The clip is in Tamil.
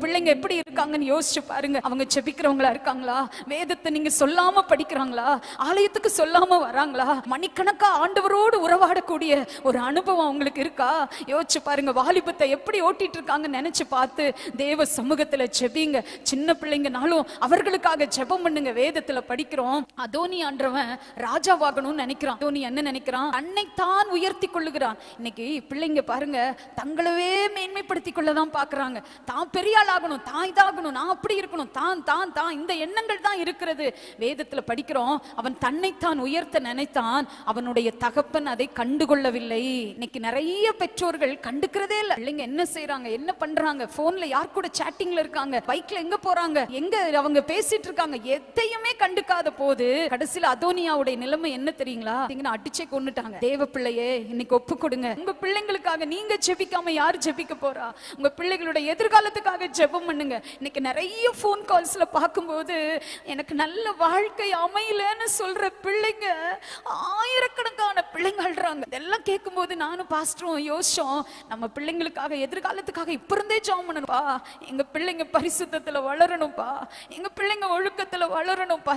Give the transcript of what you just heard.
பிள்ளைங்க எப்படி இருக்காங்கன்னு யோசிச்சு பாருங்க. அவங்க ஜெபிக்கிறவங்களா இருக்காங்களா? வேதத்தை நீங்க சொல்லாம படிக்கிறாங்களா? ஆலயத்துக்கு சொல்லாம வராங்களா? மணிக்கணக்கா ஆண்டவரோடு உறவாடக்கூடிய ஒரு அனுபவம் அவங்களுக்கு இருக்கா? யோசிச்சு பாருங்க. வாலிபத்தை எப்படி ஓட்டிட்டு இருக்காங்கன்னு நினைச்சு பார்த்து தேவ சமூகத்துல ஜெபிங்க. சின்ன பிள்ளைங்கனாலும் அவர்களுக்காக ஜெபம் பண்ணுங்க. வேதத்துல படிக்கிறோம், அதோனி ஆண்டவன் ராஜாவாகணும்னு நினைக்கிறான். அதோனி என்ன நினைக்கிறான்? தன்னைத்தான் உயர்த்தி கொள்ளுகிறான். இன்னைக்கு பிள்ளைங்க பாருங்க, தங்களவே மேன்மைப்படுத்திக் கொள்ளதான் பாக்குறாங்க. தான் பெரிய ஆள் ஆகணும், தான் இதாகணும், நான் அப்படி இருக்கணும், தான் தான் தான் இந்த எண்ணங்கள் தான் இருக்கிறது. வேதத்துல படிக்கிறோம், அவன் தன்னைத்தான் உயர்த்த நினைத்தான், அவனுடைய தகப்பன் அதை கண்டுகொள்ளவில்லை. இன்னைக்கு நிறைய பெற்றோர்கள் கண்டுக்கிறதே இல்லை. பிள்ளைங்க என்ன செய்யறாங்க, என்ன பண்றாங்க, போன்ல யார் கூட சாட்டிங்ல இருக்காங்க, பைக்ல எங்க போறாங்க, எங்க அவங்க பேசிட்டு இருக்காங்க, எதையுமே கண்டுக்காத போது கடைசியில் அதோனியாவுடைய நிலைமை என்ன தெரியுங்களா? அடிச்சே கொன்னுட்டாங்க. தேவ பிள்ளையே, இன்னைக்கு ஒப்பு கொடுங்க. உங்க பிள்ளைங்களுக்காக நீங்க ஜெபிக்காம யார் ஜெபிக்க போறா? உங்க பிள்ளைகளுடைய எதிர்காலத்துக்காக ஜெபம் பண்ணுங்க. இன்னைக்கு நிறைய போன் கால்ஸ்ல பார்க்கும்போது எனக்கு நல்ல வாழ்க்கை அமையலன்னு சொல்ற பிள்ளைங்க ஆயிரக்கணக்கான பிள்ளைங்க அழுறாங்க. இதெல்லாம் கேட்கும்போது நானும் பாஸ்டரும் யோசிச்சோம், நம்ம பிள்ளைங்களுக்காக எதிர்காலத்துக்காக இப்ப இருந்தே ஜெபம் பண்ணணும்பா. எங்க பிள்ளைங்க பரிசுத்தத்துல வளரணும்பா, எங்க பிள்ளைங்க ஒழுக்கத்துல வளரணும்பா.